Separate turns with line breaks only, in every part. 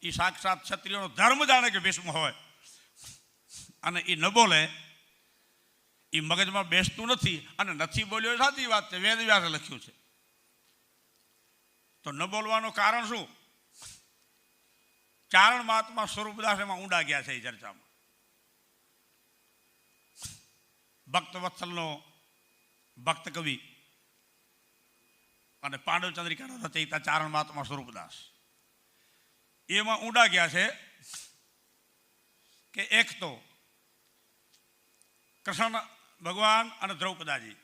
એ સાક્ષાત ક્ષત્રિયોનો ધર્મ જાણે કે ભીષ્મ હોય અને એ ન બોલે, એ મગજમાં બેસતું નથી અને નથી બોલ્યો એ સાચી વાત છે, વેદ વ્યાસે લખ્યું છે. તો ન બોલવાનું કારણ શું? ચારણ મહાત્મા સ્વરૂપદાસ એમાં ઊંડા ગયા છે એ ચર્ચામાં. ભક્ત વત્સલનો ભક્ત કવિ અને પાંડવ ચંદ્રિકાના રચયિતા ચારણ મહાત્મા સ્વરૂપદાસ એમાં ઊંડા ગયા છે કે એક તો કૃષ્ણ ભગવાન અને દ્રૌપદાજી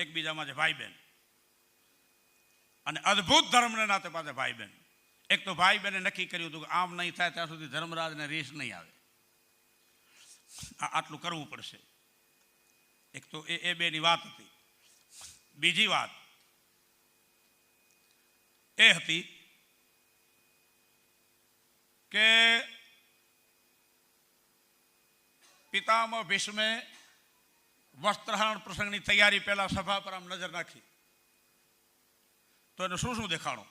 એકબીજામાં છે ભાઈ બહેન, અને અદ્ભુત ધર્મને નાતે પાસે ભાઈ બહેન. એક તો ભાઈ બહેને નક્કી કર્યું હતું કે આમ નહીં થાય ત્યાં સુધી ધર્મરાજને રેસ નહીં આવે, આટલું કરવું પડશે. એક તો એ બેની વાત હતી. બીજી વાત એ હતી કે પિતામહ ભીષ્મે વસ્ત્રહરણ પ્રસંગની તૈયારી પહેલા સભા પર આમ નજર નાખી તો એને શું શું દેખાણું?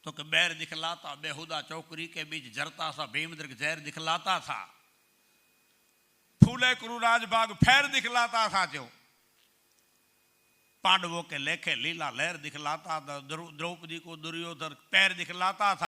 તો કે बैर दिखलाता बेहुदा चौकरी के बीच जरता सा भीमद्रिक जहर दिखलाता था, फूले कुरुराज बाग फैर दिखलाता था, जो पांडवों के लेखे लीला लहर दिखलाता था, द्रौपदी को दुर्योधन पैर दिखलाता था.